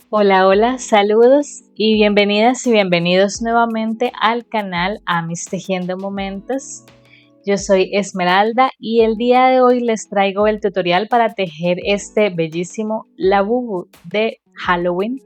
Hola, hola, saludos y bienvenidas y bienvenidos nuevamente al canal Amis Tejiendo Momentos. Yo soy Esmeralda y el día de hoy les traigo el tutorial para tejer este bellísimo labubu de Halloween.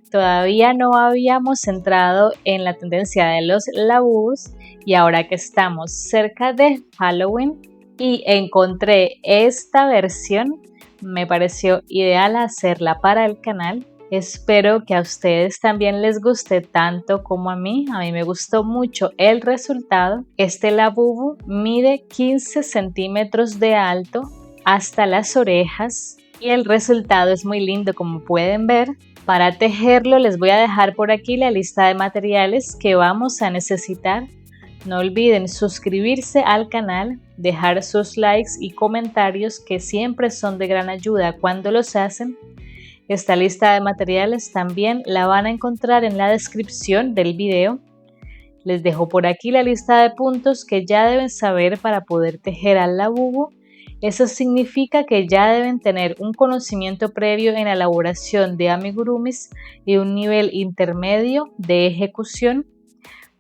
Todavía no habíamos entrado en la tendencia de los labubus y ahora que estamos cerca de Halloween y encontré esta versión, me pareció ideal hacerla para el canal. Espero que a ustedes también les guste tanto como a mí. A mí me gustó mucho el resultado. Este labubu mide 15 centímetros de alto hasta las orejas y el resultado es muy lindo, como pueden ver. Para tejerlo les voy a dejar por aquí la lista de materiales que vamos a necesitar. No olviden suscribirse al canal, dejar sus likes y comentarios que siempre son de gran ayuda cuando los hacen. Esta lista de materiales también la van a encontrar en la descripción del video. Les dejo por aquí la lista de puntos que ya deben saber para poder tejer al labubu. Eso significa que ya deben tener un conocimiento previo en la elaboración de amigurumis y un nivel intermedio de ejecución.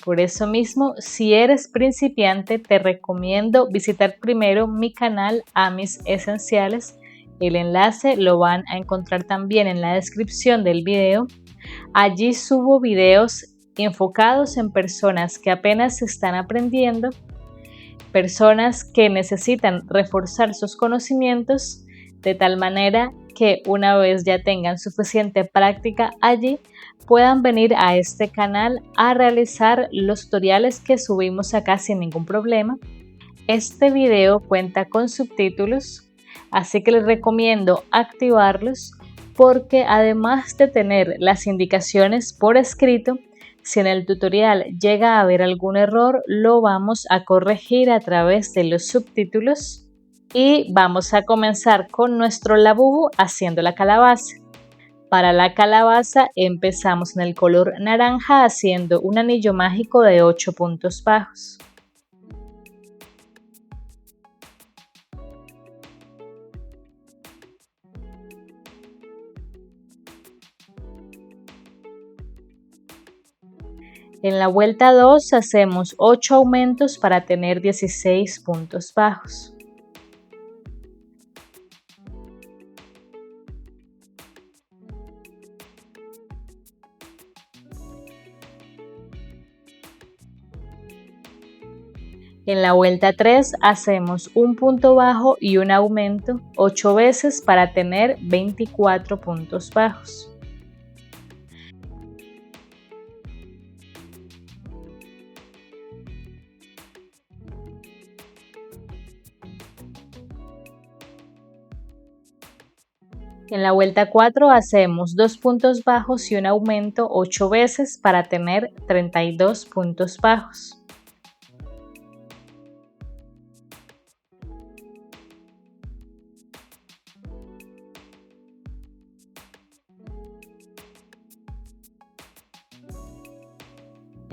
Por eso mismo, si eres principiante, te recomiendo visitar primero mi canal Amis Esenciales. El enlace lo van a encontrar también en la descripción del video. Allí subo videos enfocados en personas que apenas están aprendiendo, personas que necesitan reforzar sus conocimientos de tal manera que una vez ya tengan suficiente práctica allí, puedan venir a este canal a realizar los tutoriales que subimos acá sin ningún problema. Este video cuenta con subtítulos, así que les recomiendo activarlos porque además de tener las indicaciones por escrito, si en el tutorial llega a haber algún error, lo vamos a corregir a través de los subtítulos. Y vamos a comenzar con nuestro labubu haciendo la calabaza. Para la calabaza empezamos en el color naranja haciendo un anillo mágico de 8 puntos bajos. En la vuelta 2 hacemos 8 aumentos para tener 16 puntos bajos. En la vuelta 3 hacemos un punto bajo y un aumento 8 veces para tener 24 puntos bajos. En la vuelta 4 hacemos 2 puntos bajos y un aumento 8 veces para tener 32 puntos bajos.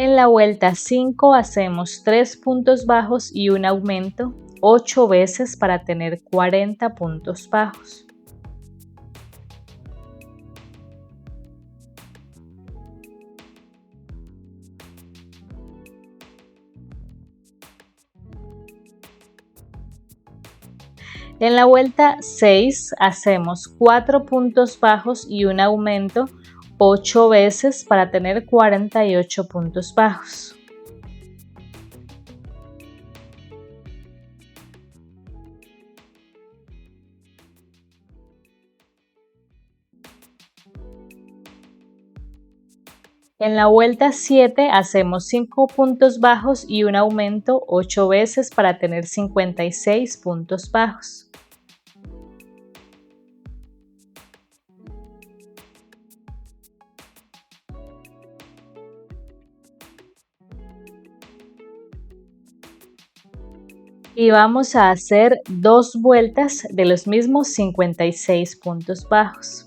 En la vuelta 5 hacemos 3 puntos bajos y un aumento 8 veces para tener 40 puntos bajos. En la vuelta 6 hacemos 4 puntos bajos y un aumento 8 veces para tener 48 puntos bajos. En la vuelta 7 hacemos 5 puntos bajos y un aumento 8 veces para tener 56 puntos bajos. Y vamos a hacer 2 vueltas de los mismos 56 puntos bajos.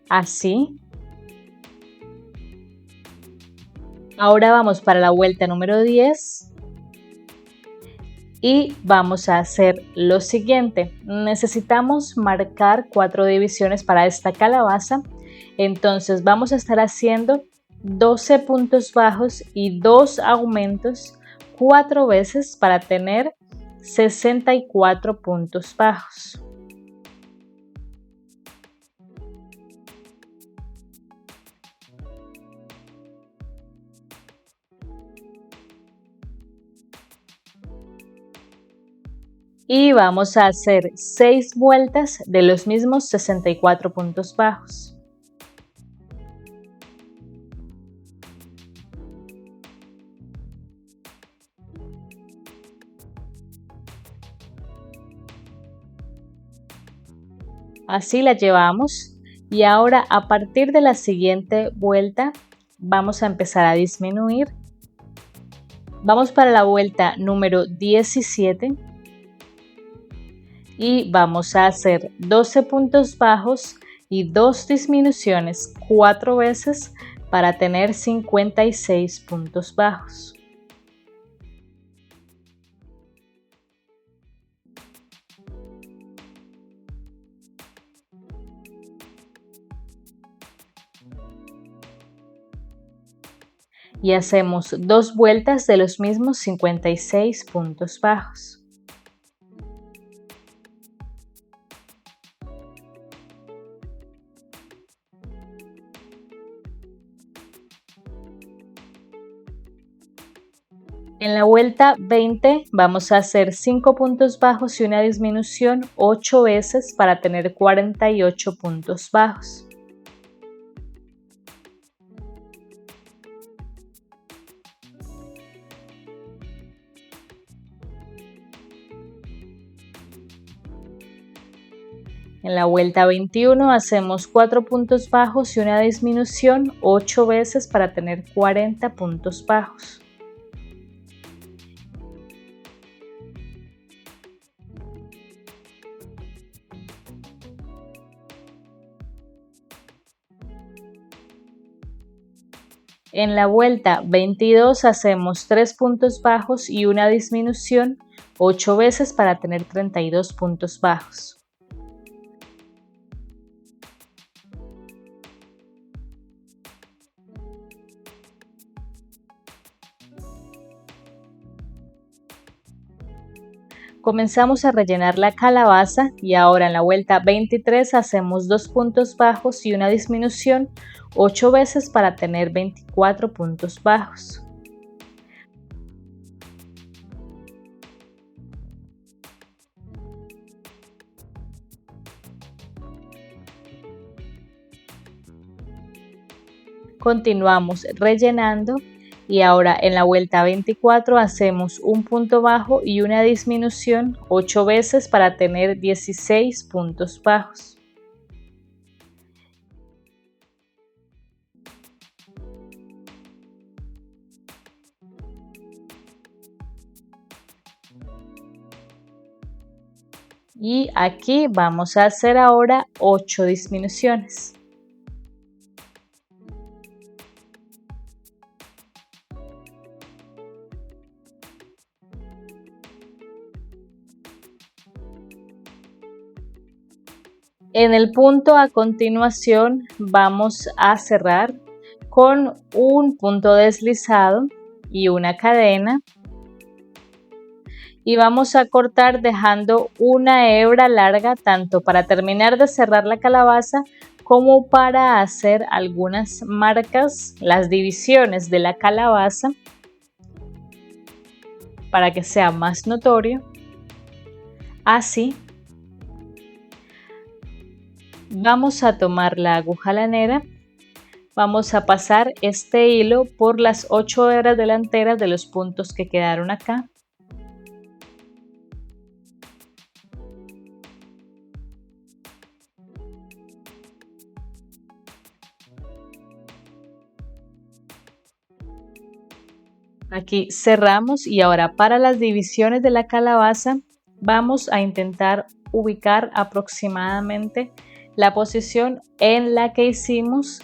Así. Ahora vamos para la vuelta número 10 y vamos a hacer lo siguiente. Necesitamos marcar 4 divisiones para esta calabaza. Entonces vamos a estar haciendo 12 puntos bajos y 2 aumentos 4 veces para tener 64 puntos bajos. Y vamos a hacer 6 vueltas de los mismos 64 puntos bajos. Así la llevamos y ahora a partir de la siguiente vuelta vamos a empezar a disminuir. Vamos para la vuelta número 17 y vamos a hacer 12 puntos bajos y 2 disminuciones 4 veces para tener 56 puntos bajos. Y hacemos 2 vueltas de los mismos 56 puntos bajos. En la vuelta 20 vamos a hacer 5 puntos bajos y una disminución 8 veces para tener 48 puntos bajos. En la vuelta 21 hacemos 4 puntos bajos y una disminución 8 veces para tener 40 puntos bajos. En la vuelta 22 hacemos 3 puntos bajos y una disminución 8 veces para tener 32 puntos bajos. Comenzamos a rellenar la calabaza y ahora en la vuelta 23 hacemos 2 puntos bajos y una disminución 8 veces para tener 24 puntos bajos. Continuamos rellenando y ahora en la vuelta 24 hacemos un punto bajo y una disminución 8 veces para tener 16 puntos bajos. Y aquí vamos a hacer ahora 8 disminuciones. En el punto a continuación vamos a cerrar con un punto deslizado y una cadena y vamos a cortar dejando una hebra larga tanto para terminar de cerrar la calabaza como para hacer algunas marcas, las divisiones de la calabaza para que sea más notorio. Así. Vamos a tomar la aguja lanera, vamos a pasar este hilo por las 8 hebras delanteras de los puntos que quedaron acá. Aquí cerramos y ahora para las divisiones de la calabaza vamos a intentar ubicar aproximadamente la posición en la que hicimos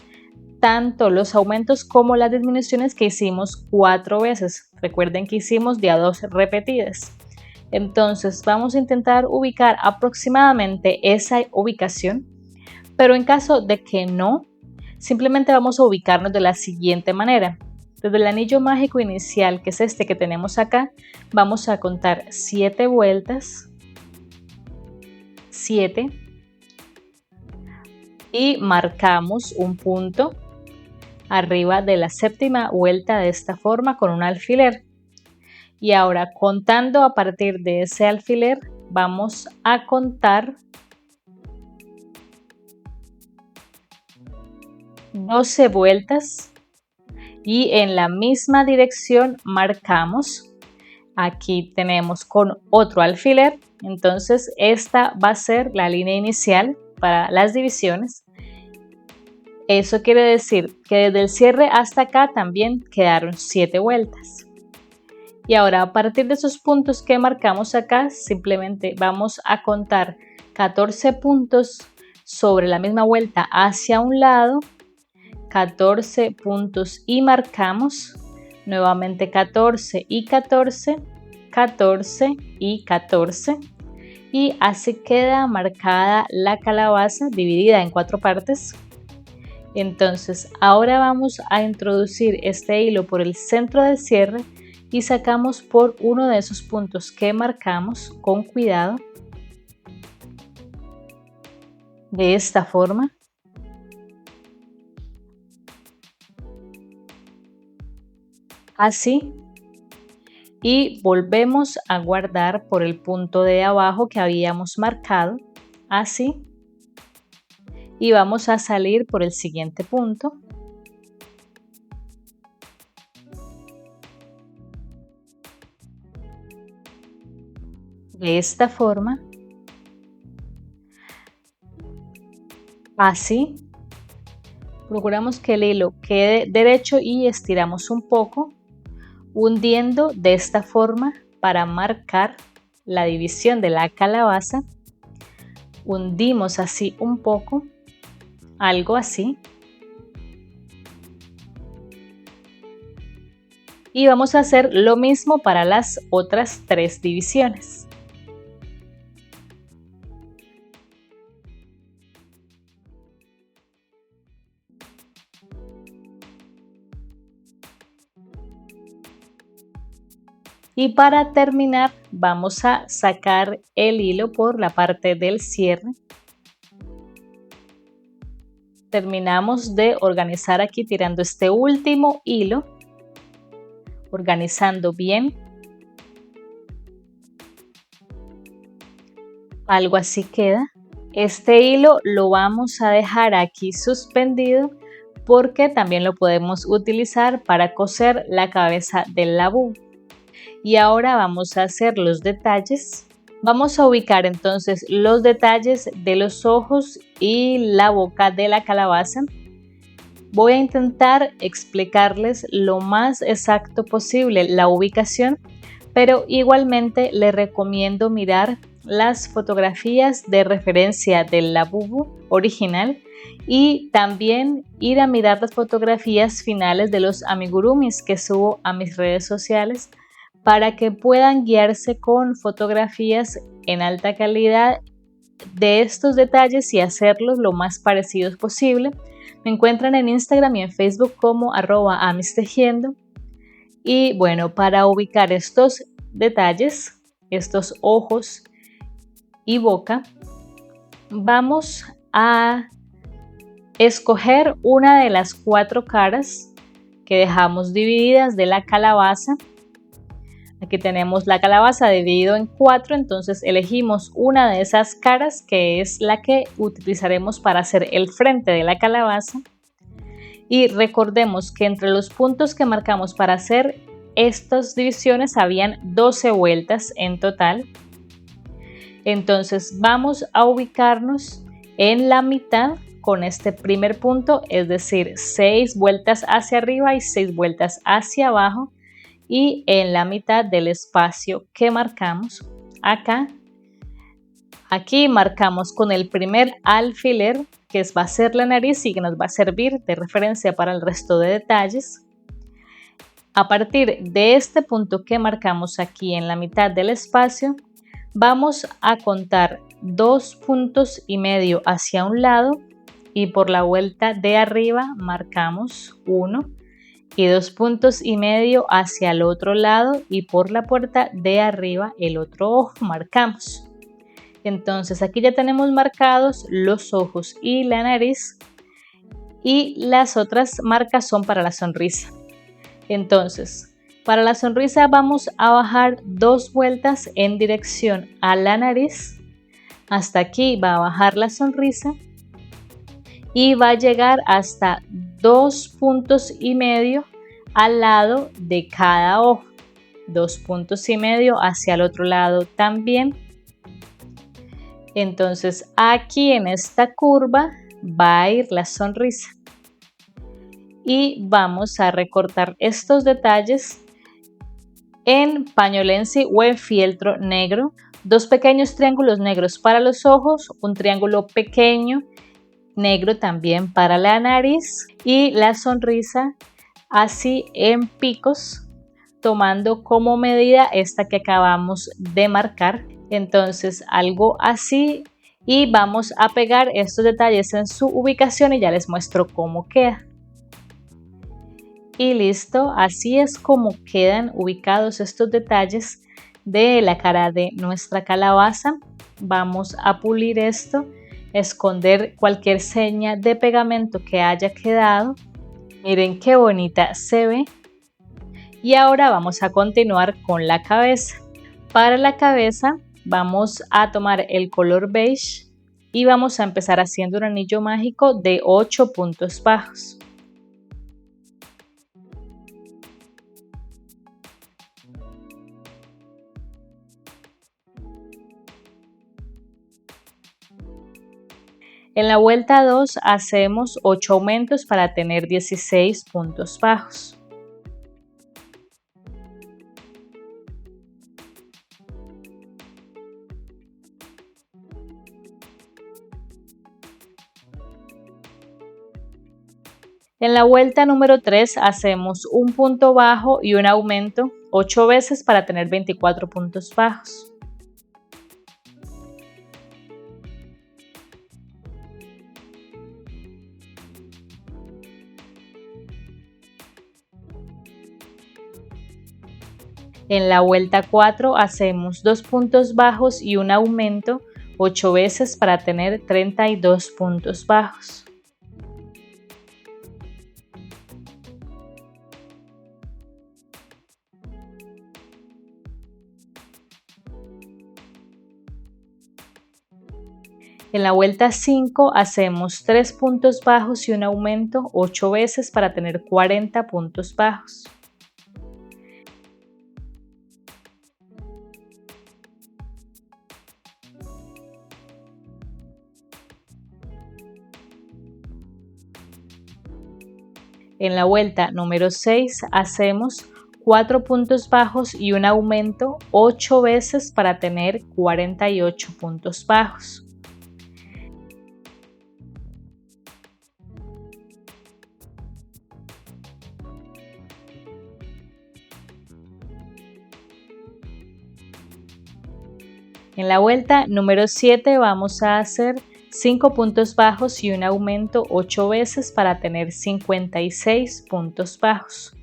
tanto los aumentos como las disminuciones que hicimos 4 veces. Recuerden que hicimos de a 2 repetidas. Entonces vamos a intentar ubicar aproximadamente esa ubicación, pero en caso de que no, simplemente vamos a ubicarnos de la siguiente manera. Desde el anillo mágico inicial, que es este que tenemos acá, vamos a contar 7 vueltas, 7, y marcamos un punto arriba de la séptima vuelta de esta forma con un alfiler. Y ahora, contando a partir de ese alfiler, vamos a contar 12 vueltas y en la misma dirección marcamos. Aquí tenemos con otro alfiler, entonces esta va a ser la línea inicial para las divisiones. Eso quiere decir que desde el cierre hasta acá también quedaron 7 vueltas. Y ahora, a partir de esos puntos que marcamos acá, simplemente vamos a contar 14 puntos sobre la misma vuelta hacia un lado, 14 puntos y marcamos, nuevamente 14 y 14, 14 y 14, y así queda marcada la calabaza dividida en 4 partes. Entonces ahora vamos a introducir este hilo por el centro del cierre y sacamos por uno de esos puntos que marcamos con cuidado, de esta forma. Así, y volvemos a guardar por el punto de abajo que habíamos marcado, así, y vamos a salir por el siguiente punto. De esta forma, así, procuramos que el hilo quede derecho y estiramos un poco, hundiendo de esta forma para marcar la división de la calabaza. Hundimos así un poco, algo así. Y vamos a hacer lo mismo para las otras 3 divisiones. Y para terminar vamos a sacar el hilo por la parte del cierre. Terminamos de organizar aquí tirando este último hilo, organizando bien. Algo así queda. Este hilo lo vamos a dejar aquí suspendido porque también lo podemos utilizar para coser la cabeza del labú. Y ahora vamos a hacer los detalles. Vamos a ubicar entonces los detalles de los ojos y la boca de la calabaza. Voy a intentar explicarles lo más exacto posible la ubicación, pero igualmente les recomiendo mirar las fotografías de referencia del Labubu original y también ir a mirar las fotografías finales de los amigurumis que subo a mis redes sociales, para que puedan guiarse con fotografías en alta calidad de estos detalles y hacerlos lo más parecidos posible. Me encuentran en Instagram y en Facebook como @amistejiendo. Y bueno, para ubicar estos detalles, estos ojos y boca, vamos a escoger una de las 4 caras que dejamos divididas de la calabaza. Aquí tenemos la calabaza dividido en 4, entonces elegimos una de esas caras que es la que utilizaremos para hacer el frente de la calabaza. Y recordemos que entre los puntos que marcamos para hacer estas divisiones habían 12 vueltas en total. Entonces vamos a ubicarnos en la mitad con este primer punto, es decir, 6 vueltas hacia arriba y 6 vueltas hacia abajo. Y en la mitad del espacio que marcamos acá, Aquí marcamos con el primer alfiler, que va a ser la nariz y que nos va a servir de referencia para el resto de detalles. A partir de este punto que marcamos aquí en la mitad del espacio, vamos a contar 2,5 puntos hacia un lado y por la vuelta de arriba marcamos 1 y 2,5 puntos hacia el otro lado y por la puerta de arriba el otro ojo marcamos. Entonces aquí ya tenemos marcados los ojos y la nariz y las otras marcas son para la sonrisa. Entonces, para la sonrisa vamos a bajar 2 vueltas en dirección a la nariz. Hasta aquí va a bajar la sonrisa y va a llegar hasta 2,5 puntos al lado de cada ojo. 2,5 puntos hacia el otro lado también. Entonces aquí en esta curva va a ir la sonrisa. Y vamos a recortar estos detalles en pañolensi o en fieltro negro. 2 pequeños triángulos negros para los ojos, un triángulo pequeño negro también para la nariz y la sonrisa así en picos, tomando como medida esta que acabamos de marcar. Entonces algo así y vamos a pegar estos detalles en su ubicación y ya les muestro cómo queda. Y listo, así es como quedan ubicados estos detalles de la cara de nuestra calabaza. Vamos a pulir esto, esconder cualquier seña de pegamento que haya quedado. Miren qué bonita se ve. Y ahora vamos a continuar con la cabeza. Para la cabeza vamos a tomar el color beige y vamos a empezar haciendo un anillo mágico de 8 puntos bajos. En la vuelta 2 hacemos 8 aumentos para tener 16 puntos bajos. En la vuelta número 3 hacemos un punto bajo y un aumento 8 veces para tener 24 puntos bajos. En la vuelta 4 hacemos 2 puntos bajos y un aumento 8 veces para tener 32 puntos bajos. En la vuelta 5 hacemos 3 puntos bajos y un aumento 8 veces para tener 40 puntos bajos. En la vuelta número 6 hacemos 4 puntos bajos y un aumento 8 veces para tener 48 puntos bajos. En la vuelta número 7 vamos a hacer 5 puntos bajos y un aumento 8 veces para tener 56 puntos bajos.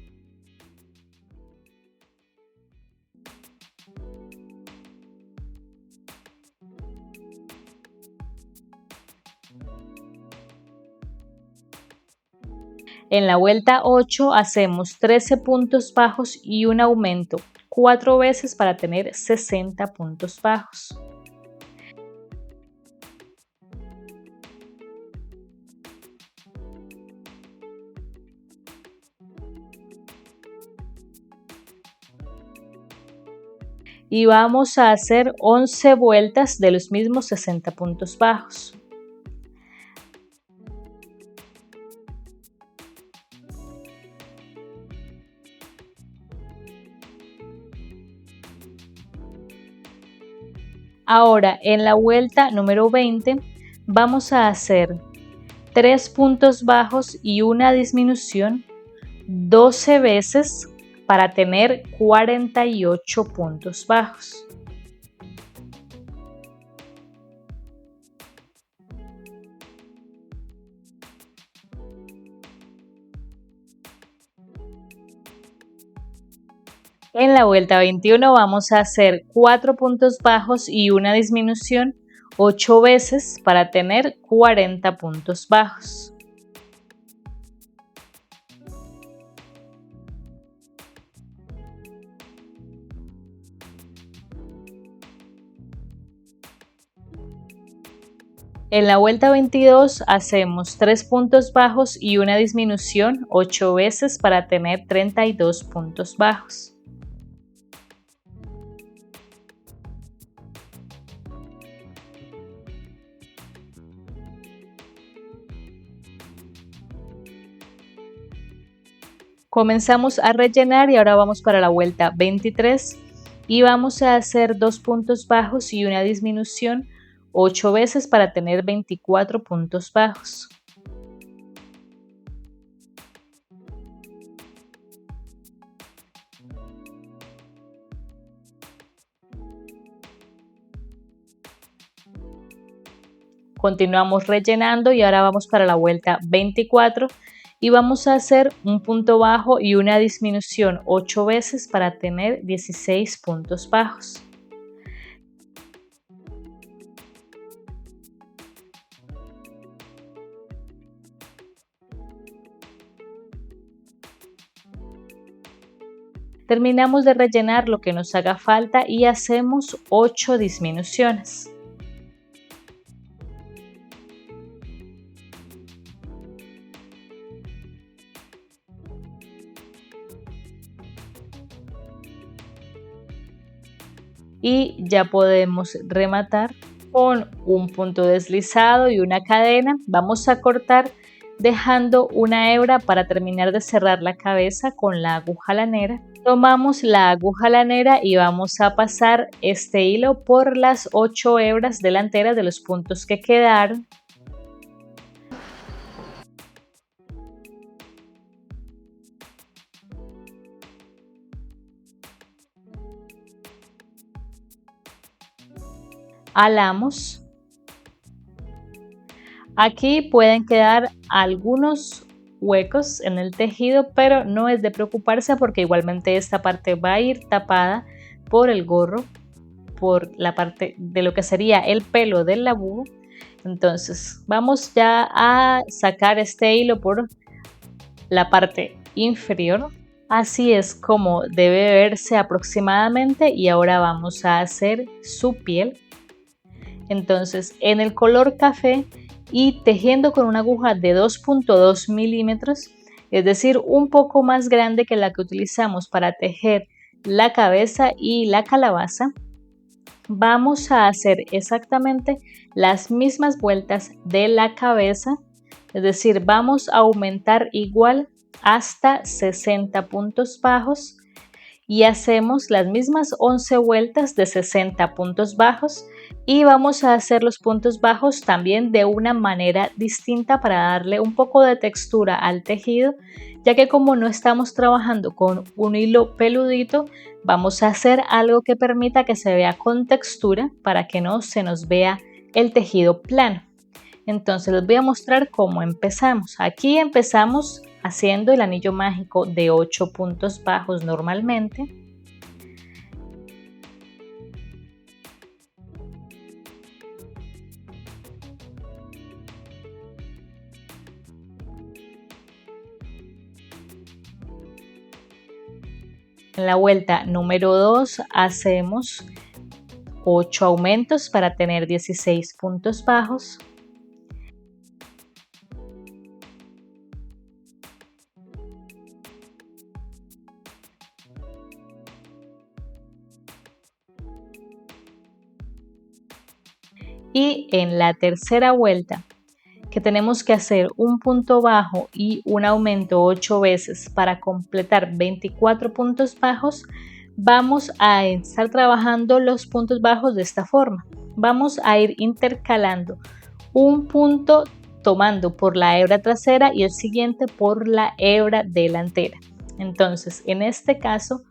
En la vuelta 8 hacemos 13 puntos bajos y un aumento 4 veces para tener 60 puntos bajos. Y vamos a hacer 11 vueltas de los mismos 60 puntos bajos. Ahora en la vuelta número 20 vamos a hacer 3 puntos bajos y una disminución 12 veces para tener 48 puntos bajos. En la vuelta 21 vamos a hacer 4 puntos bajos y una disminución 8 veces para tener 40 puntos bajos. En la vuelta 22 hacemos 3 puntos bajos y una disminución 8 veces para tener 32 puntos bajos. Comenzamos a rellenar y ahora vamos para la vuelta 23 y vamos a hacer 2 puntos bajos y una disminución 8 veces para tener 24 puntos bajos. Continuamos rellenando y ahora vamos para la vuelta 24 y vamos a hacer un punto bajo y una disminución 8 veces para tener 16 puntos bajos. Terminamos de rellenar lo que nos haga falta y hacemos 8 disminuciones. Y ya podemos rematar con un punto deslizado y una cadena. Vamos a cortar dejando una hebra para terminar de cerrar la cabeza con la aguja lanera. Tomamos la aguja lanera y vamos a pasar este hilo por las 8 hebras delanteras de los puntos que quedaron. Alamos. Aquí pueden quedar algunos huecos en el tejido, pero no es de preocuparse porque igualmente esta parte va a ir tapada por el gorro, por la parte de lo que sería el pelo del labudo. Entonces vamos ya a sacar este hilo por la parte inferior. Así es como debe verse aproximadamente y ahora vamos a hacer su piel. Entonces en el color café y tejiendo con una aguja de 2.2 milímetros, es decir, un poco más grande que la que utilizamos para tejer la cabeza y la calabaza, vamos a hacer exactamente las mismas vueltas de la cabeza, es decir, vamos a aumentar igual hasta 60 puntos bajos y hacemos las mismas 11 vueltas de 60 puntos bajos y vamos a hacer los puntos bajos también de una manera distinta para darle un poco de textura al tejido, ya que como no estamos trabajando con un hilo peludito, vamos a hacer algo que permita que se vea con textura para que no se nos vea el tejido plano. Entonces les voy a mostrar cómo empezamos. Aquí empezamos haciendo el anillo mágico de 8 puntos bajos normalmente. En la vuelta número 2 hacemos 8 aumentos para tener 16 puntos bajos. Y en la tercera vuelta, que tenemos que hacer un punto bajo y un aumento 8 veces para completar 24 puntos bajos, vamos a estar trabajando los puntos bajos de esta forma. Vamos a ir intercalando un punto tomando por la hebra trasera y el siguiente por la hebra delantera. Entonces, en este caso,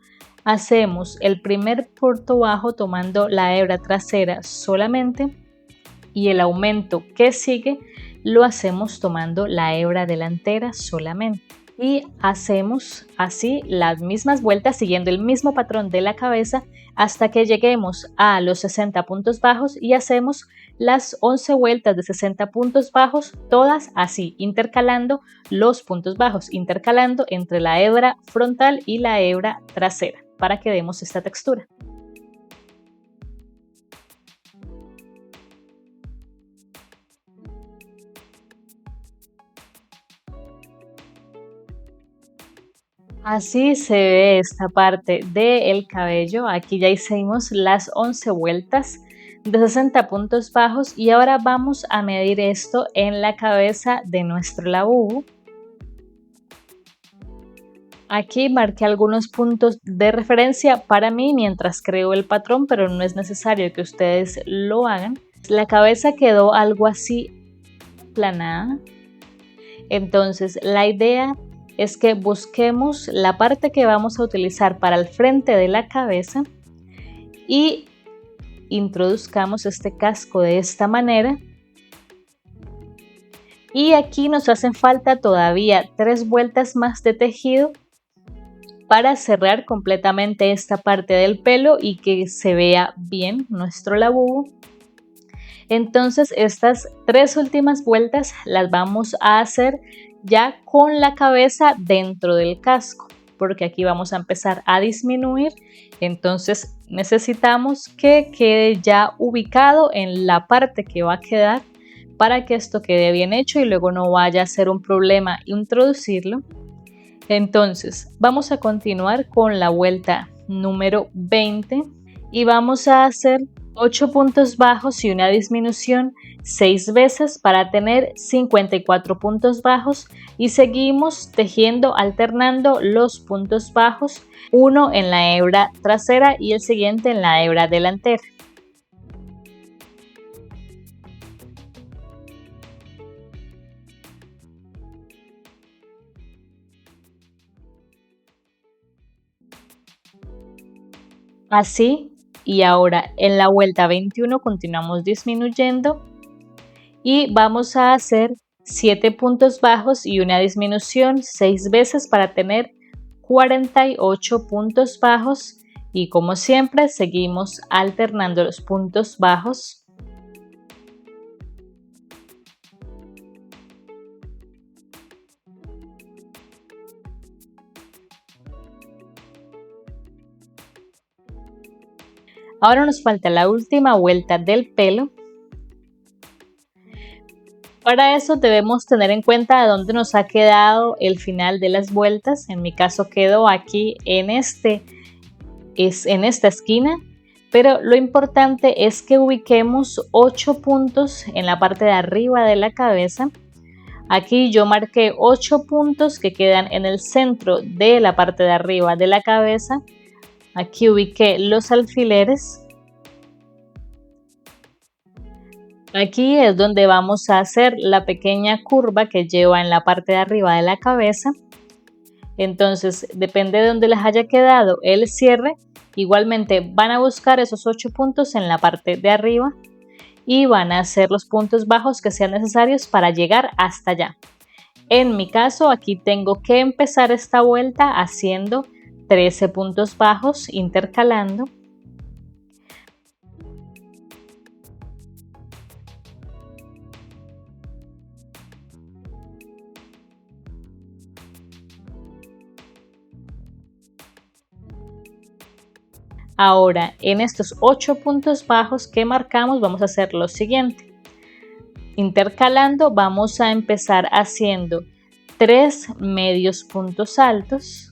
hacemos el primer punto bajo tomando la hebra trasera solamente y el aumento que sigue lo hacemos tomando la hebra delantera solamente. Y hacemos así las mismas vueltas siguiendo el mismo patrón de la cabeza hasta que lleguemos a los 60 puntos bajos y hacemos las 11 vueltas de 60 puntos bajos, todas así, intercalando los puntos bajos, intercalando entre la hebra frontal y la hebra trasera para que demos esta textura. Así se ve esta parte del cabello. Aquí ya hicimos las 11 vueltas de 60 puntos bajos y ahora vamos a medir esto en la cabeza de nuestro labubu. Aquí marqué algunos puntos de referencia para mí mientras creo el patrón, pero no es necesario que ustedes lo hagan. La cabeza quedó algo así aplanada. Entonces la idea es que busquemos la parte que vamos a utilizar para el frente de la cabeza y introduzcamos este casco de esta manera. Y aquí nos hacen falta todavía 3 vueltas más de tejido para cerrar completamente esta parte del pelo y que se vea bien nuestro labubu. Entonces estas 3 últimas vueltas las vamos a hacer ya con la cabeza dentro del casco, porque aquí vamos a empezar a disminuir, entonces necesitamos que quede ya ubicado en la parte que va a quedar para que esto quede bien hecho y luego no vaya a ser un problema introducirlo. Entonces vamos a continuar con la vuelta número 20 y vamos a hacer 8 puntos bajos y una disminución 6 veces para tener 54 puntos bajos y seguimos tejiendo alternando los puntos bajos, uno en la hebra trasera y el siguiente en la hebra delantera. Así, y ahora en la vuelta 21 continuamos disminuyendo y vamos a hacer 7 puntos bajos y una disminución 6 veces para tener 48 puntos bajos y como siempre seguimos alternando los puntos bajos. Ahora nos falta la última vuelta del pelo. Para eso debemos tener en cuenta de dónde nos ha quedado el final de las vueltas. En mi caso quedó aquí en esta esquina, pero lo importante es que ubiquemos 8 puntos en la parte de arriba de la cabeza. Aquí yo marqué 8 puntos que quedan en el centro de la parte de arriba de la cabeza. Aquí ubiqué los alfileres. Aquí es donde vamos a hacer la pequeña curva que lleva en la parte de arriba de la cabeza. Entonces, depende de donde les haya quedado el cierre. Igualmente van a buscar esos 8 puntos en la parte de arriba y van a hacer los puntos bajos que sean necesarios para llegar hasta allá. En mi caso, aquí tengo que empezar esta vuelta haciendo 13 puntos bajos intercalando. Ahora, en estos 8 puntos bajos que marcamos, vamos a hacer lo siguiente. Intercalando, vamos a empezar haciendo 3 medios puntos altos.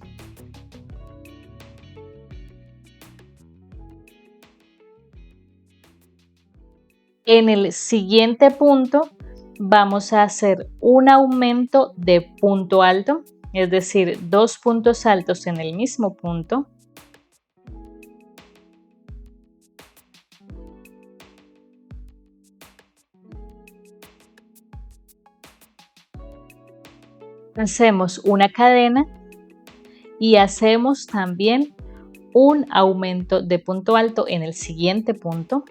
En el siguiente punto, vamos a hacer un aumento de punto alto, es decir, 2 puntos altos en el mismo punto. Hacemos una cadena y hacemos también un aumento de punto alto en el siguiente punto.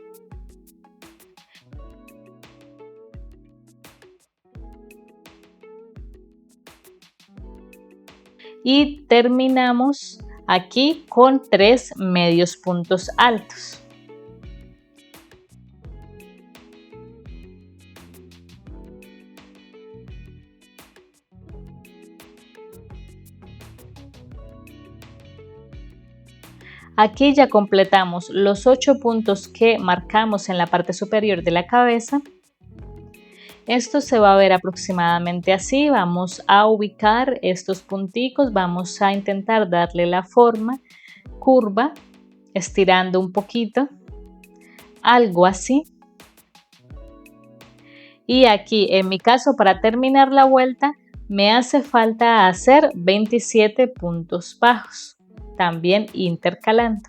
Y terminamos aquí con 3 medios puntos altos. Aquí ya completamos los 8 puntos que marcamos en la parte superior de la cabeza. Esto se va a ver aproximadamente así. Vamos a ubicar estos punticos, vamos a intentar darle la forma curva, estirando un poquito, algo así. Y aquí en mi caso, para terminar la vuelta, me hace falta hacer 27 puntos bajos, también intercalando.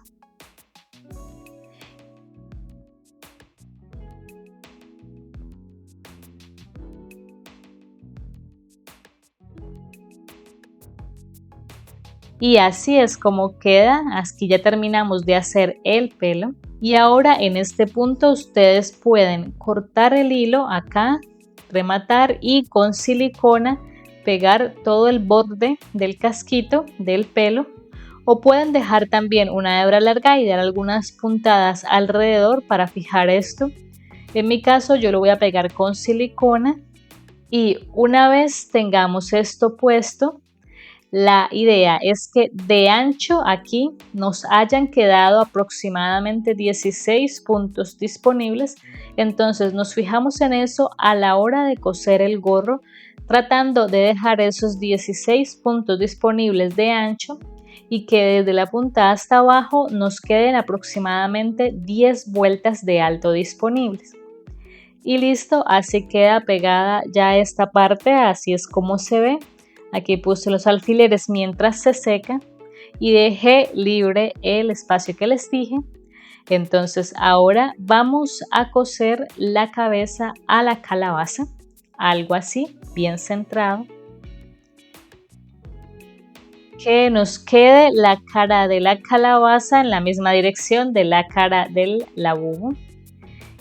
Y así es como queda. Aquí ya terminamos de hacer el pelo. Y ahora en este punto ustedes pueden cortar el hilo acá, rematar y con silicona pegar todo el borde del casquito del pelo. O pueden dejar también una hebra larga y dar algunas puntadas alrededor para fijar esto. En mi caso yo lo voy a pegar con silicona. Y una vez tengamos esto puesto, la idea es que de ancho aquí nos hayan quedado aproximadamente 16 puntos disponibles. Entonces nos fijamos en eso a la hora de coser el gorro, tratando de dejar esos 16 puntos disponibles de ancho y que desde la punta hasta abajo nos queden aproximadamente 10 vueltas de alto disponibles. Y listo, así queda pegada ya esta parte, así es como se ve. Aquí puse los alfileres mientras se seca y dejé libre el espacio que les dije. Entonces ahora vamos a coser la cabeza a la calabaza, algo así, bien centrado. Que nos quede la cara de la calabaza en la misma dirección de la cara del labubu.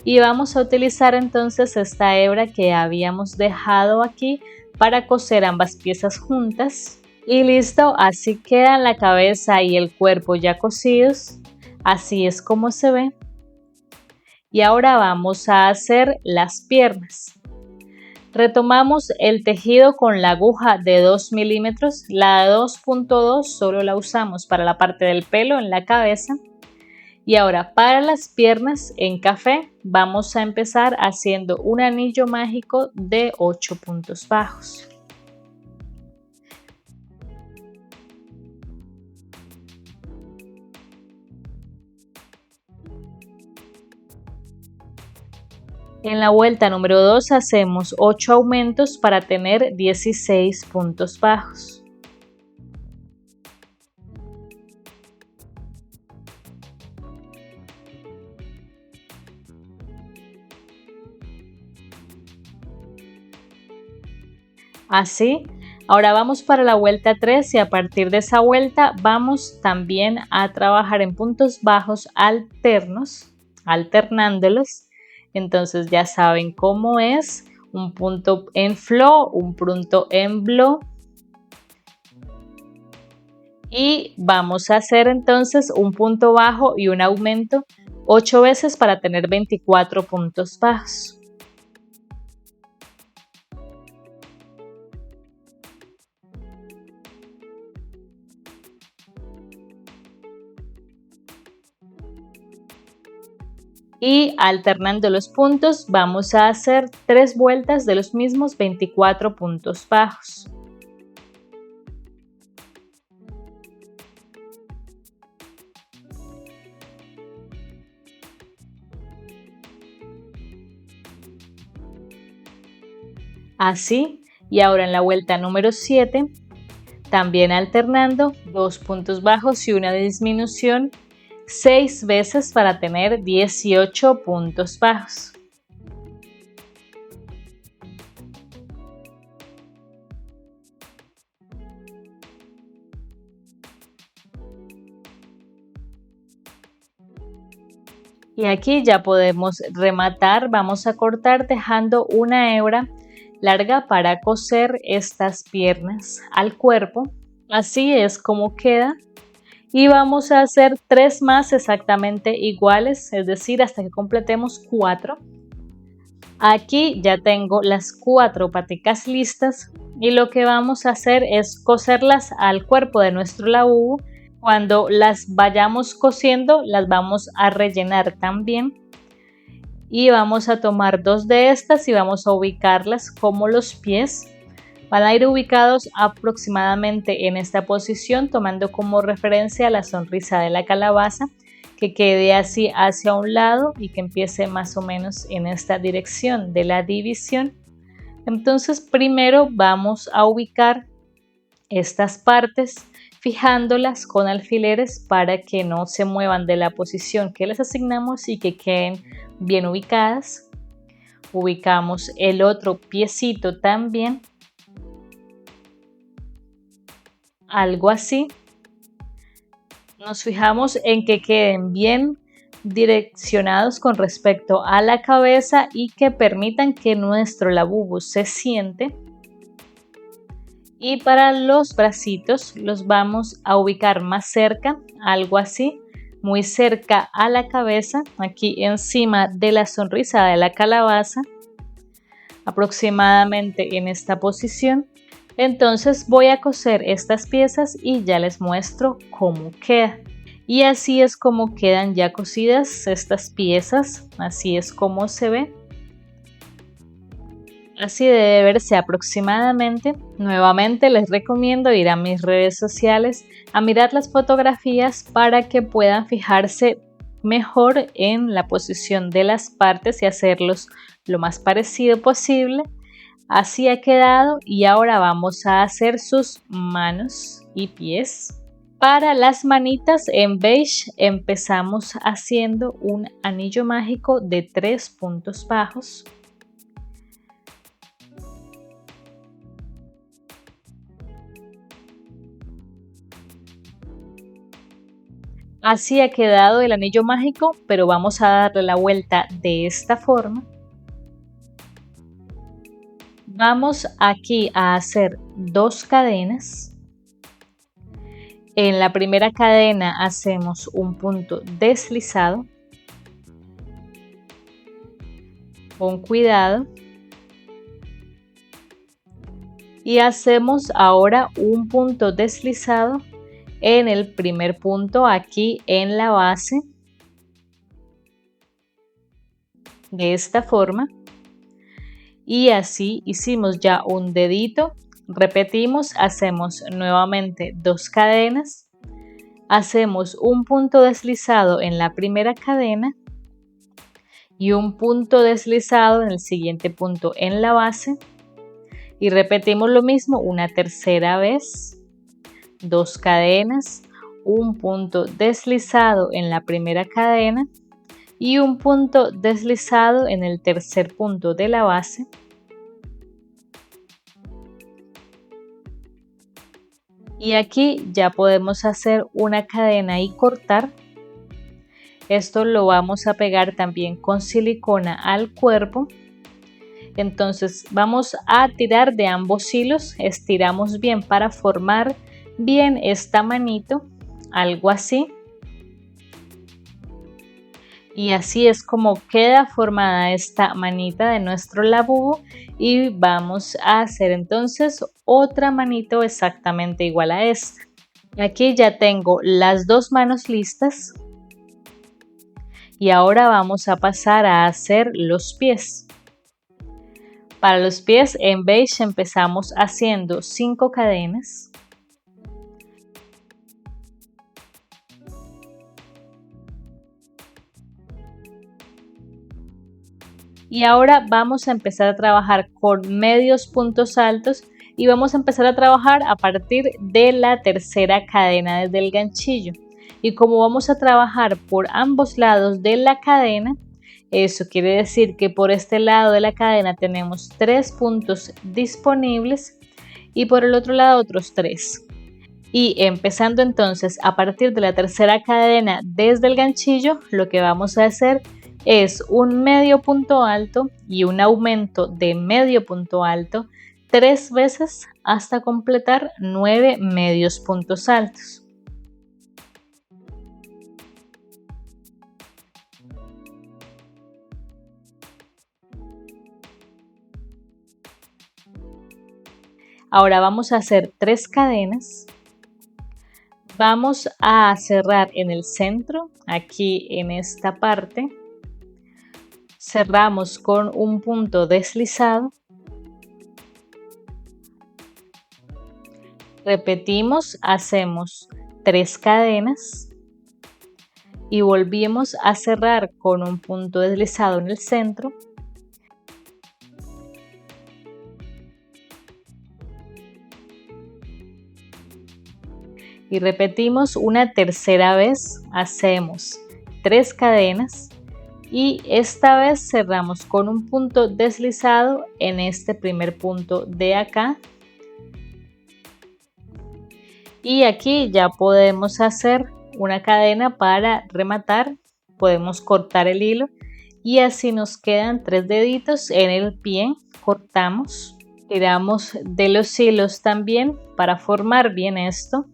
Y vamos a utilizar entonces esta hebra que habíamos dejado aquí para coser ambas piezas juntas. Y listo, así quedan la cabeza y el cuerpo ya cosidos. Así es como se ve. Y ahora vamos a hacer las piernas. Retomamos el tejido con la aguja de 2 milímetros. La de 2.2 solo la usamos para la parte del pelo en la cabeza. Y ahora para las piernas en café vamos a empezar haciendo un anillo mágico de 8 puntos bajos. En la vuelta número 2 hacemos 8 aumentos para tener 16 puntos bajos. Así, ahora vamos para la vuelta 3 y a partir de esa vuelta vamos también a trabajar en puntos bajos alternos, alternándolos. Entonces ya saben cómo es, un punto en flow, un punto en blow. Y vamos a hacer entonces un punto bajo y un aumento 8 veces para tener 24 puntos bajos. Y alternando los puntos vamos a hacer 3 vueltas de los mismos 24 puntos bajos. Así, y ahora en la vuelta número 7, también alternando 2 puntos bajos y una disminución 6 veces para tener 18 puntos bajos. Y aquí ya podemos rematar, vamos a cortar dejando una hebra larga para coser estas piernas al cuerpo. Así es como queda. Y vamos a hacer 3 más exactamente iguales, es decir, hasta que completemos 4. Aquí ya tengo las 4 paticas listas y lo que vamos a hacer es coserlas al cuerpo de nuestro labubu. Cuando las vayamos cosiendo, las vamos a rellenar también. Y vamos a tomar 2 de estas y vamos a ubicarlas como los pies. Van a ir ubicados aproximadamente en esta posición, tomando como referencia la sonrisa de la calabaza, que quede así hacia un lado y que empiece más o menos en esta dirección de la división. Entonces primero vamos a ubicar estas partes fijándolas con alfileres para que no se muevan de la posición que les asignamos y que queden bien ubicadas. Ubicamos el otro piecito también, algo así. Nos fijamos en que queden bien direccionados con respecto a la cabeza y que permitan que nuestro labubu se siente. Y para los bracitos los vamos a ubicar más cerca, algo así, muy cerca a la cabeza, aquí encima de la sonrisa de la calabaza, aproximadamente en esta posición. Entonces voy a coser estas piezas y ya les muestro cómo queda. Y así es como quedan ya cosidas estas piezas, así es como se ve. Así debe verse aproximadamente. Nuevamente les recomiendo ir a mis redes sociales a mirar las fotografías para que puedan fijarse mejor en la posición de las partes y hacerlos lo más parecido posible. Así ha quedado y ahora vamos a hacer sus manos y pies. Para las manitas en beige empezamos haciendo un anillo mágico de 3 puntos bajos. Así ha quedado el anillo mágico, pero vamos a darle la vuelta de esta forma. Vamos aquí a hacer 2 cadenas. En la primera cadena hacemos un punto deslizado. Con cuidado. Y hacemos ahora un punto deslizado en el primer punto aquí en la base. De esta forma. Y así hicimos ya un dedito, repetimos, hacemos nuevamente 2 cadenas, hacemos un punto deslizado en la primera cadena y un punto deslizado en el siguiente punto en la base y repetimos lo mismo una tercera vez, 2 cadenas, un punto deslizado en la primera cadena y un punto deslizado en el tercer punto de la base. Y aquí ya podemos hacer una cadena y cortar. Esto lo vamos a pegar también con silicona al cuerpo. Entonces vamos a tirar de ambos hilos, estiramos bien para formar bien esta manito, algo así. Y así es como queda formada esta manita de nuestro labubu y vamos a hacer entonces otra manito exactamente igual a esta. Aquí ya tengo las 2 manos listas y ahora vamos a pasar a hacer los pies. Para los pies en beige empezamos haciendo 5 cadenas. Y ahora vamos a empezar a trabajar con medios puntos altos y vamos a empezar a trabajar a partir de la tercera cadena desde el ganchillo. Y como vamos a trabajar por ambos lados de la cadena, eso quiere decir que por este lado de la cadena tenemos 3 puntos disponibles y por el otro lado otros 3. Y empezando entonces a partir de la tercera cadena desde el ganchillo, lo que vamos a hacer es un medio punto alto y un aumento de medio punto alto 3 veces hasta completar 9 medios puntos altos. Ahora vamos a hacer 3 cadenas. Vamos a cerrar en el centro, aquí en esta parte. Cerramos con un punto deslizado. Repetimos, hacemos 3 cadenas y volvimos a cerrar con un punto deslizado en el centro. Y repetimos una tercera vez, hacemos 3 cadenas y esta vez cerramos con un punto deslizado en este primer punto de acá. Y aquí ya podemos hacer una cadena para rematar, podemos cortar el hilo y así nos quedan 3 deditos en el pie. Cortamos, tiramos de los hilos también para formar bien esto.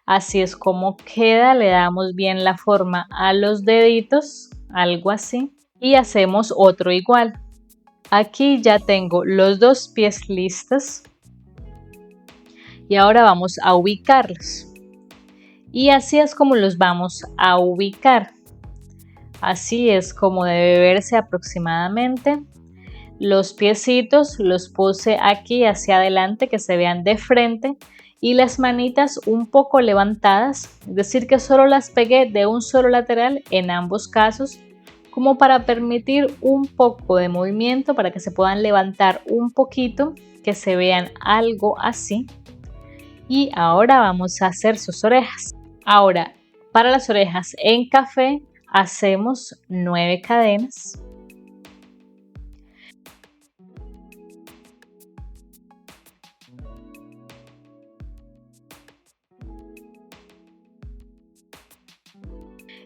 Así es como queda, le damos bien la forma a los deditos, algo así, y hacemos otro igual. Aquí ya tengo los 2 pies listos y ahora vamos a ubicarlos. Y así es como los vamos a ubicar. Así es como debe verse aproximadamente. Los piecitos los puse aquí hacia adelante, que se vean de frente, y las manitas un poco levantadas, es decir que solo las pegué de un solo lateral en ambos casos, como para permitir un poco de movimiento, para que se puedan levantar un poquito, que se vean algo así. Y ahora vamos a hacer sus orejas. Ahora, para las orejas en café hacemos 9 cadenas.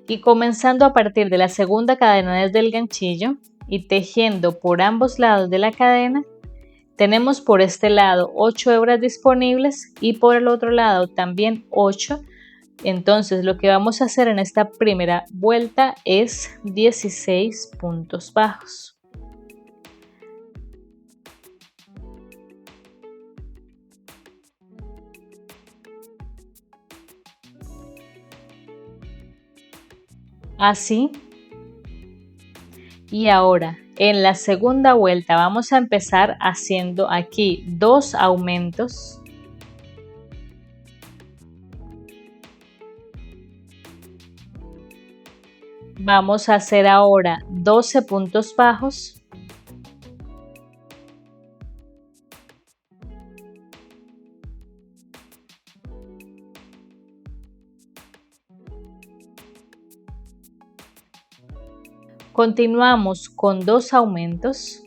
Y comenzando a partir de la segunda cadena desde el ganchillo y tejiendo por ambos lados de la cadena, tenemos por este lado 8 hebras disponibles y por el otro lado también 8. Entonces lo que vamos a hacer en esta primera vuelta es 16 puntos bajos. Así. Y ahora en la segunda vuelta vamos a empezar haciendo aquí 2 aumentos. Vamos a hacer ahora 12 puntos bajos. Continuamos con 2 aumentos.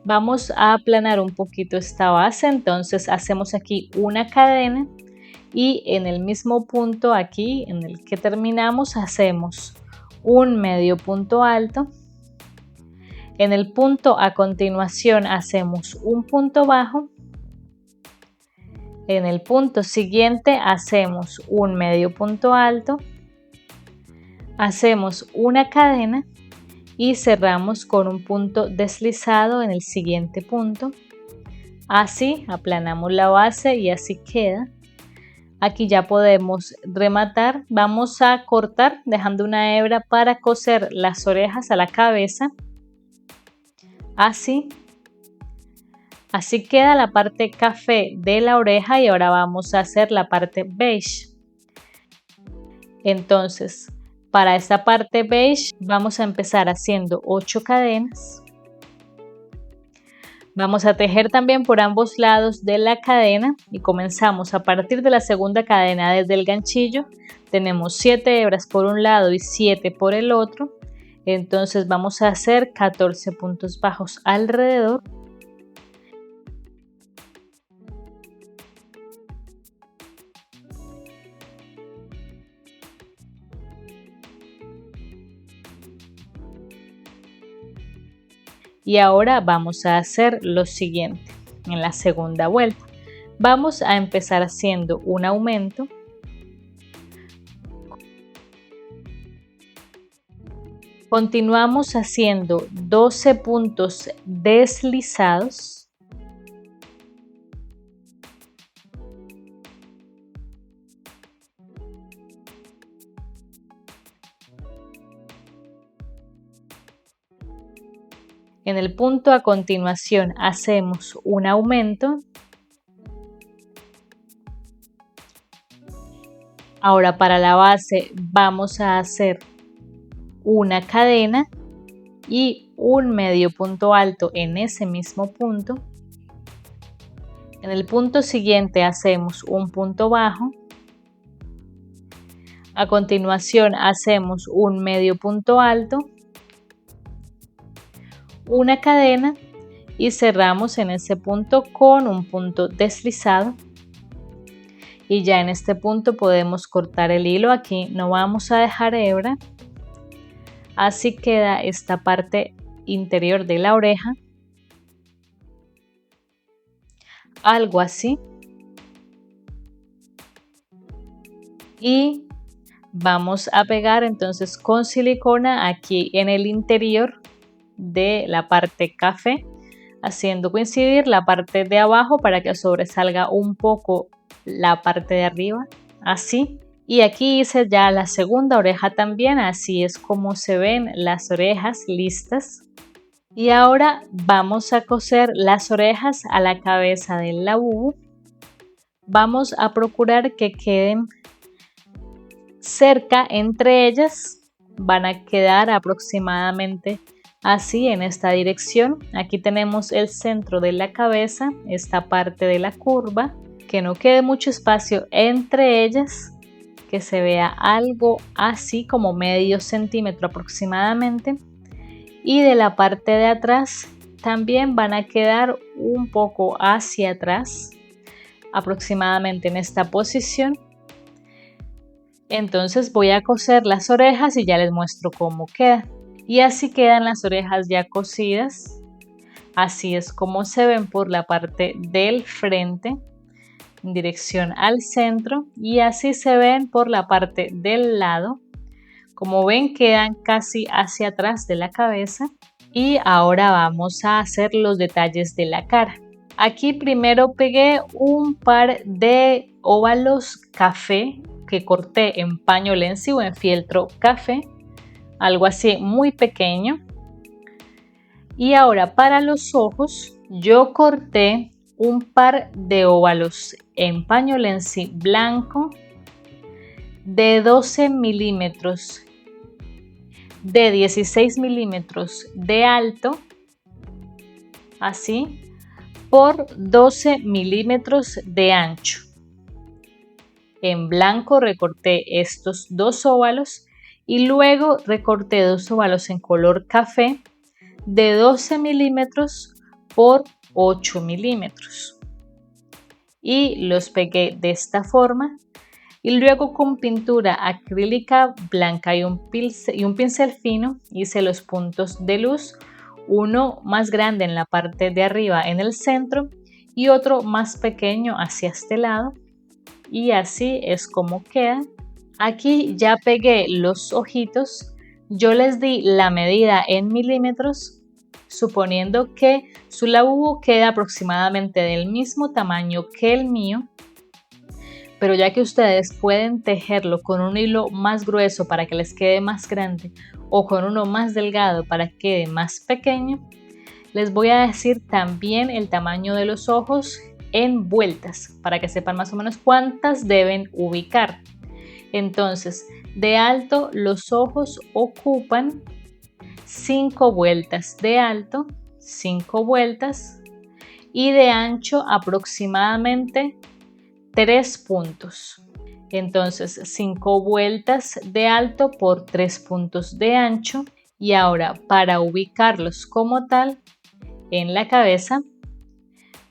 Vamos a aplanar un poquito esta base, entonces hacemos aquí una cadena y en el mismo punto aquí en el que terminamos hacemos un medio punto alto. En el punto a continuación hacemos un punto bajo. En el punto siguiente hacemos un medio punto alto. Hacemos una cadena y cerramos con un punto deslizado en el siguiente punto. Así aplanamos la base y así queda. Aquí ya podemos rematar. Vamos a cortar dejando una hebra para coser las orejas a la cabeza. Así. Así queda la parte café de la oreja y ahora vamos a hacer la parte beige. Entonces, para esta parte beige vamos a empezar haciendo 8 cadenas. Vamos a tejer también por ambos lados de la cadena y comenzamos a partir de la segunda cadena desde el ganchillo. Tenemos 7 hebras por un lado y 7 por el otro. Entonces vamos a hacer 14 puntos bajos alrededor. Y ahora vamos a hacer lo siguiente en la segunda vuelta. Vamos a empezar haciendo un aumento. Continuamos haciendo 12 puntos deslizados. En el punto a continuación hacemos un aumento. Ahora para la base vamos a hacer una cadena y un medio punto alto en ese mismo punto. En el punto siguiente hacemos un punto bajo. A continuación hacemos un medio punto alto, una cadena y cerramos en ese punto con un punto deslizado. Y ya en este punto podemos cortar el hilo. Aquí no vamos a dejar hebra. Así queda esta parte interior de la oreja. Algo así. Y vamos a pegar entonces con silicona aquí en el interior de la parte café, haciendo coincidir la parte de abajo para que sobresalga un poco la parte de arriba, así. Y aquí hice ya la segunda oreja también, así es como se ven las orejas listas. Y ahora vamos a coser las orejas a la cabeza del labubu. Vamos a procurar que queden cerca entre ellas, van a quedar aproximadamente así en esta dirección. Aquí tenemos el centro de la cabeza, esta parte de la curva, que no quede mucho espacio entre ellas, que se vea algo así como medio centímetro aproximadamente. Y de la parte de atrás también van a quedar un poco hacia atrás, aproximadamente en esta posición. Entonces voy a coser las orejas y ya les muestro cómo queda. Y así quedan las orejas ya cosidas. Así es como se ven por la parte del frente en dirección al centro y así se ven por la parte del lado. Como ven, quedan casi hacia atrás de la cabeza. Y ahora vamos a hacer los detalles de la cara. Aquí primero pegué un par de óvalos café que corté en paño lenci o en fieltro café, algo así muy pequeño. Y ahora para los ojos yo corté un par de óvalos en paño lenci blanco de 12 milímetros, de 16 milímetros de alto, así, por 12 milímetros de ancho. En blanco recorté estos dos óvalos y luego recorté dos óvalos en color café de 12 milímetros por 8 milímetros y los pegué de esta forma y luego con pintura acrílica blanca y un pincel fino hice los puntos de luz, uno más grande en la parte de arriba en el centro y otro más pequeño hacia este lado. Y así es como queda. Aquí ya pegué los ojitos. Yo les di la medida en milímetros, suponiendo que su labubu queda aproximadamente del mismo tamaño que el mío. Pero ya que ustedes pueden tejerlo con un hilo más grueso para que les quede más grande o con uno más delgado para que quede más pequeño, les voy a decir también el tamaño de los ojos en vueltas para que sepan más o menos cuántas deben ubicar. Entonces, de alto los ojos ocupan 5 vueltas de alto, 5 vueltas y de ancho aproximadamente 3 puntos. Entonces 5 vueltas de alto por 3 puntos de ancho Y ahora, para ubicarlos como tal en la cabeza,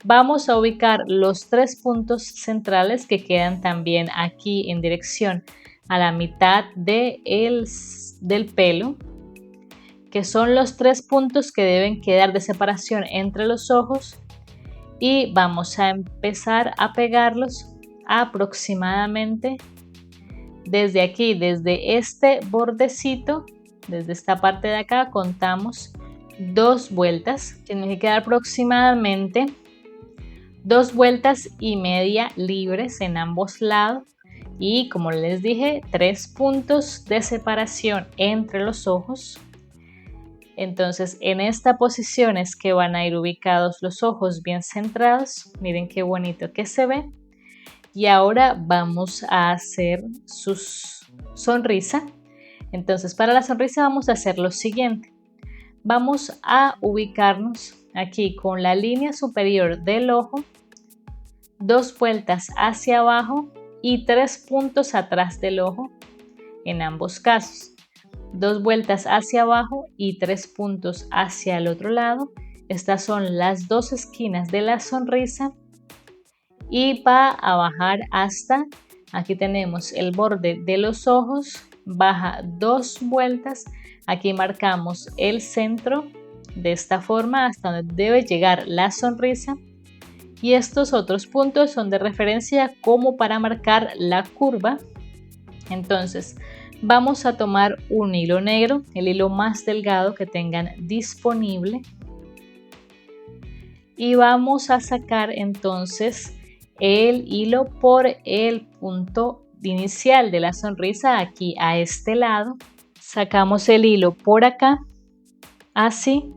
vamos a ubicar los 3 puntos centrales que quedan también aquí en dirección a la mitad del pelo, que son los 3 puntos que deben quedar de separación entre los ojos, y vamos a empezar a pegarlos aproximadamente desde aquí, desde este bordecito, desde esta parte de acá contamos 2 vueltas, tienen que quedar aproximadamente 2 vueltas y media libres en ambos lados, y como les dije, 3 puntos de separación entre los ojos. Entonces en esta posición es que van a ir ubicados los ojos bien centrados. Miren qué bonito que se ve. Y ahora vamos a hacer su sonrisa. Entonces para la sonrisa vamos a hacer lo siguiente. Vamos a ubicarnos aquí con la línea superior del ojo, 2 vueltas hacia abajo y 3 puntos atrás del ojo en ambos casos. 2 vueltas hacia abajo y 3 puntos hacia el otro lado. Estas son las 2 esquinas de la sonrisa y va a bajar hasta, aquí tenemos el borde de los ojos, baja 2 vueltas, aquí marcamos el centro de esta forma hasta donde debe llegar la sonrisa, y estos otros puntos son de referencia como para marcar la curva. Entonces vamos a tomar un hilo negro, el hilo más delgado que tengan disponible, y vamos a sacar entonces el hilo por el punto inicial de la sonrisa, aquí a este lado. Sacamos el hilo por acá, así,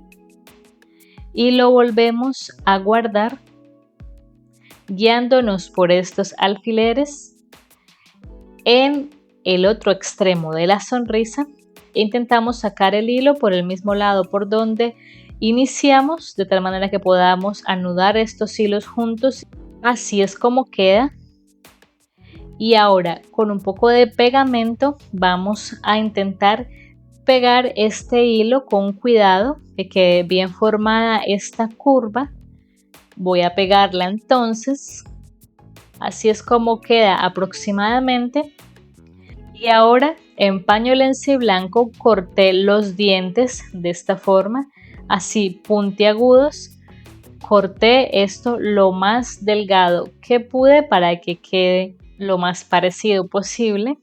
y lo volvemos a guardar guiándonos por estos alfileres en el otro extremo de la sonrisa. Intentamos sacar el hilo por el mismo lado por donde iniciamos, de tal manera que podamos anudar estos hilos juntos. Así es como queda. Y ahora con un poco de pegamento vamos a intentar pegar este hilo con cuidado, que quede bien formada esta curva. Voy a pegarla entonces. Así es como queda aproximadamente. Y ahora en paño lenci blanco corté los dientes de esta forma, así puntiagudos. Corté esto lo más delgado que pude para que quede lo más parecido posible.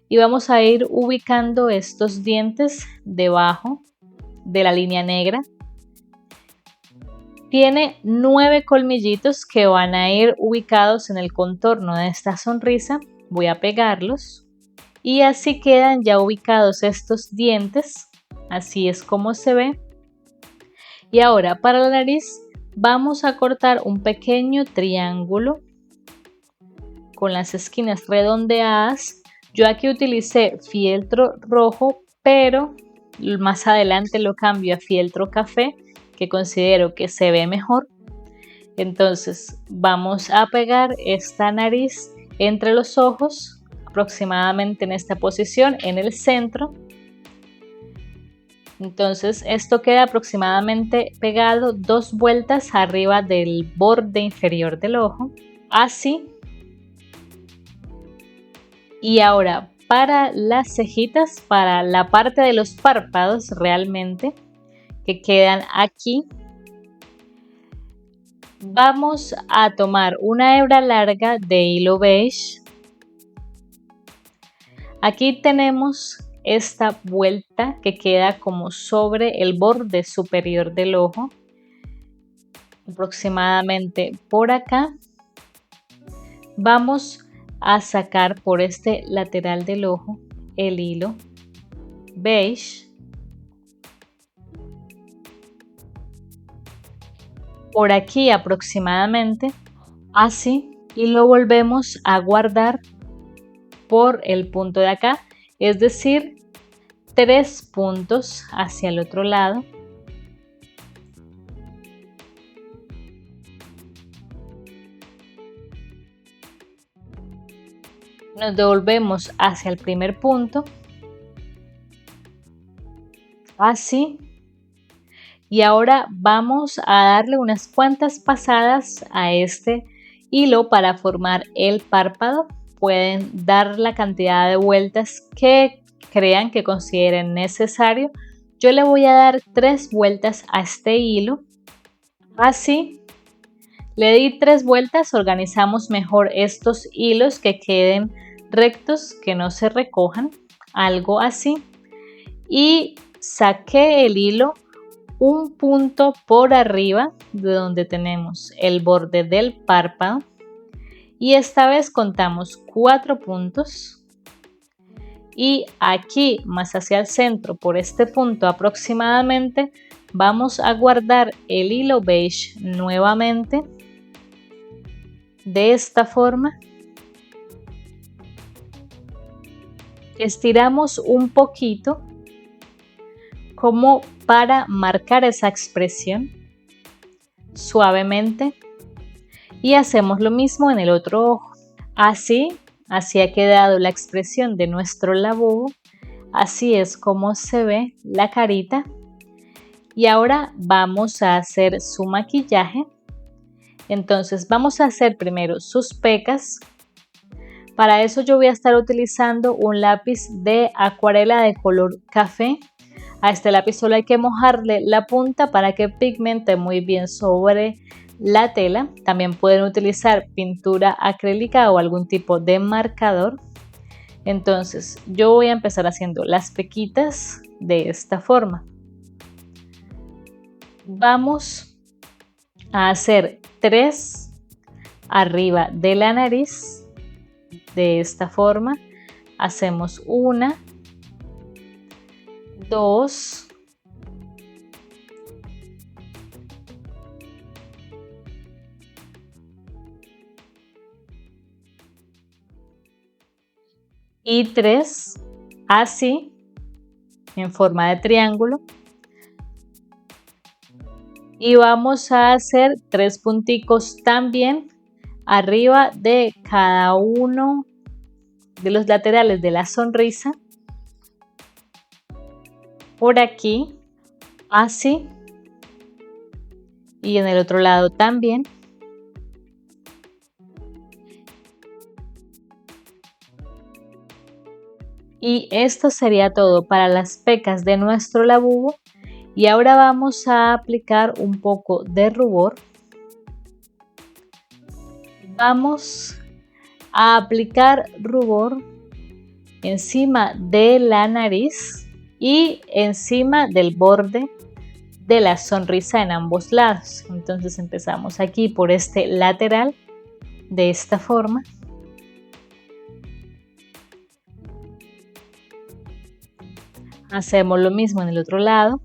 Y vamos a ir ubicando estos dientes debajo de la línea negra. Tiene 9 colmillitos que van a ir ubicados en el contorno de esta sonrisa. Voy a pegarlos y así quedan ya ubicados estos dientes. Así es como se ve. Y ahora para la nariz vamos a cortar un pequeño triángulo con las esquinas redondeadas. Yo aquí utilicé fieltro rojo, pero más adelante lo cambio a fieltro café, que considero que se ve mejor. Entonces vamos a pegar esta nariz entre los ojos, aproximadamente en esta posición, en el centro. Entonces esto queda aproximadamente pegado 2 vueltas arriba del borde inferior del ojo, así. Y ahora para las cejitas, para la parte de los párpados realmente, que quedan aquí, vamos a tomar una hebra larga de hilo beige. Aquí tenemos esta vuelta que queda como sobre el borde superior del ojo, aproximadamente por acá. Vamos a sacar por este lateral del ojo el hilo beige. Por aquí aproximadamente, así, y lo volvemos a guardar por el punto de acá, es decir, 3 puntos hacia el otro lado. Nos devolvemos hacia el primer punto así. Y ahora vamos a darle unas cuantas pasadas a este hilo para formar el párpado. Pueden dar la cantidad de vueltas que crean que consideren necesario. Yo le voy a dar 3 vueltas a este hilo. Así. Le di 3 vueltas, organizamos mejor estos hilos que queden rectos, que no se recojan, algo así. Y saqué el hilo un punto por arriba de donde tenemos el borde del párpado y esta vez contamos 4 puntos y aquí más hacia el centro por este punto aproximadamente vamos a guardar el hilo beige nuevamente de esta forma. Estiramos un poquito como para marcar esa expresión suavemente y hacemos lo mismo en el otro ojo. Así ha quedado la expresión de nuestro labubu. Así es como se ve la carita. Y ahora vamos a hacer su maquillaje. Entonces vamos a hacer primero sus pecas. Para eso yo voy a estar utilizando un lápiz de acuarela de color café. A este lápiz solo hay que mojarle la punta para que pigmente muy bien sobre la tela. También pueden utilizar pintura acrílica o algún tipo de marcador. Entonces yo voy a empezar haciendo las pequitas de esta forma. Vamos a hacer 3 arriba de la nariz de esta forma. Hacemos 1, 2, y 3, así, en forma de triángulo. Y vamos a hacer 3 punticos también arriba de cada uno de los laterales de la sonrisa. Por aquí, así. Y en el otro lado también. Y esto sería todo para las pecas de nuestro labubu. Y ahora vamos a aplicar un poco de rubor. Vamos a aplicar rubor encima de la nariz y encima del borde de la sonrisa en ambos lados. Entonces empezamos aquí por este lateral de esta forma. Hacemos lo mismo en el otro lado.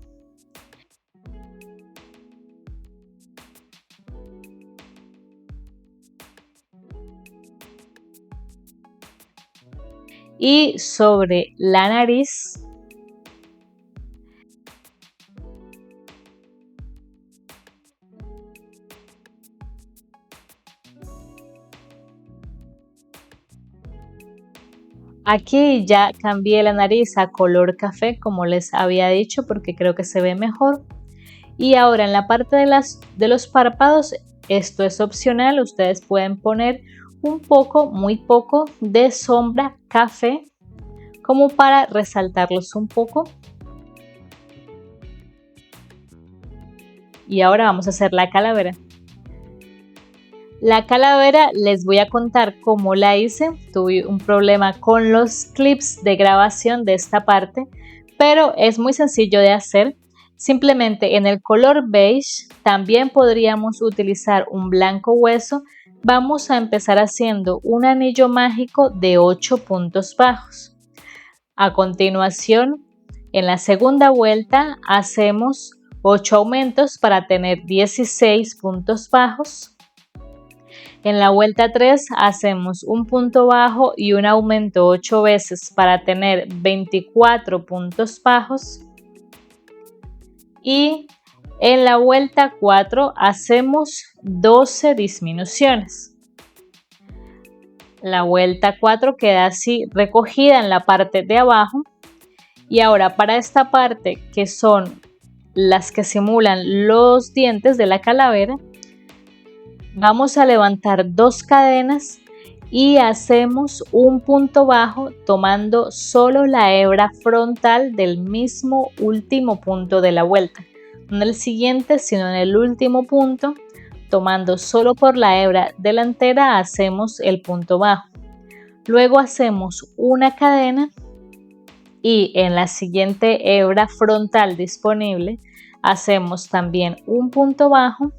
Y sobre la nariz aquí ya cambié la nariz a color café como les había dicho porque creo que se ve mejor. Y ahora en la parte de los párpados, esto es opcional, ustedes pueden poner un poco, muy poco de sombra café como para resaltarlos un poco. Y ahora vamos a hacer la calavera. La calavera les voy a contar cómo la hice. Tuve un problema con los clips de grabación de esta parte, pero es muy sencillo de hacer. Simplemente en el color beige también podríamos utilizar un blanco hueso. Vamos a empezar haciendo un anillo mágico de 8 puntos bajos. A continuación, en la segunda vuelta hacemos 8 aumentos para tener 16 puntos bajos. En la vuelta 3 hacemos un punto bajo y un aumento 8 veces para tener 24 puntos bajos. Y en la vuelta 4 hacemos 12 disminuciones. La vuelta 4 queda así recogida en la parte de abajo Y ahora para esta parte, que son las que simulan los dientes de la calavera, vamos a levantar 2 cadenas y hacemos un punto bajo tomando solo la hebra frontal del mismo último punto de la vuelta, no en el siguiente sino en el último punto. Tomando solo por la hebra delantera hacemos el punto bajo, luego hacemos una cadena y en la siguiente hebra frontal disponible hacemos también un punto bajo,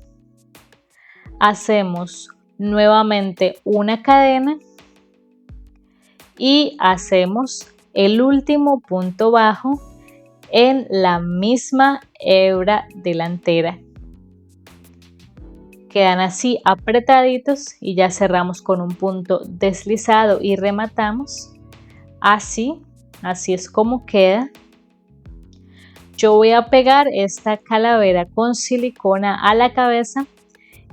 hacemos nuevamente una cadena y hacemos el último punto bajo en la misma hebra delantera. Quedan así apretaditos y ya cerramos con un punto deslizado y rematamos. Así es como queda. Yo voy a pegar esta calavera con silicona a la cabeza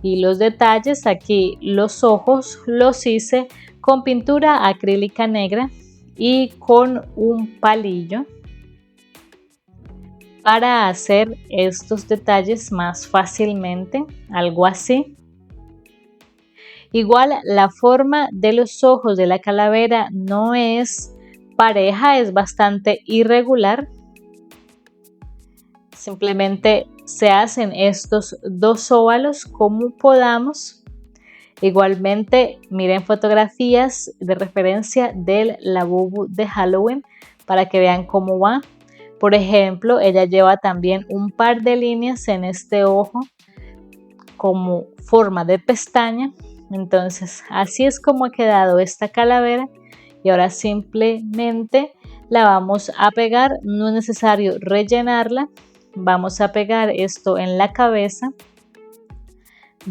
y los detalles aquí, los ojos los hice con pintura acrílica negra y con un palillo para hacer estos detalles más fácilmente, algo así. Igual la forma de los ojos de la calavera no es pareja, es bastante irregular. Simplemente se hacen estos 2 óvalos como podamos. Igualmente miren fotografías de referencia del Labubu de Halloween para que vean cómo va. Por ejemplo, ella lleva también un par de líneas en este ojo como forma de pestaña. Entonces así es como ha quedado esta calavera y ahora simplemente la vamos a pegar, no es necesario rellenarla. Vamos a pegar esto en la cabeza,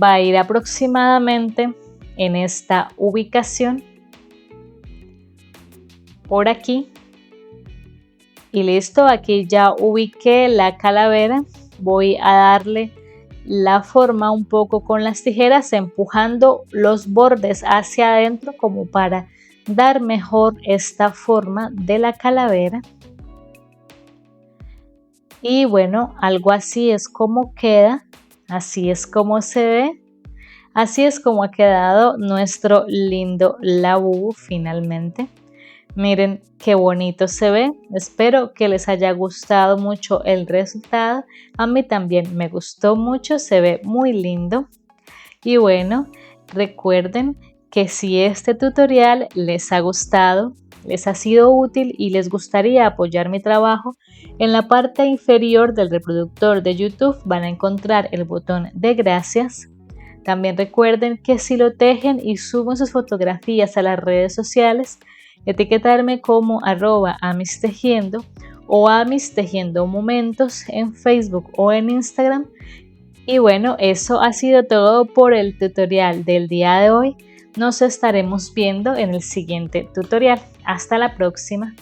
va a ir aproximadamente en esta ubicación, por aquí. Y listo, aquí ya ubiqué la calavera. Voy a darle la forma un poco con las tijeras, empujando los bordes hacia adentro como para dar mejor esta forma de la calavera. Y bueno, algo así es como queda, así es como se ve, así es como ha quedado nuestro lindo Labubu finalmente. Miren qué bonito se ve. Espero que les haya gustado mucho el resultado. A mí también me gustó mucho, se ve muy lindo. Y bueno, recuerden que si este tutorial les ha gustado, les ha sido útil y les gustaría apoyar mi trabajo, en la parte inferior del reproductor de YouTube van a encontrar el botón de gracias. También recuerden que si lo tejen y suben sus fotografías a las redes sociales, etiquetarme como @amistejiendo o amistejiendomomentos en Facebook o en Instagram. Y bueno, eso ha sido todo por el tutorial del día de hoy. Nos estaremos viendo en el siguiente tutorial. Hasta la próxima.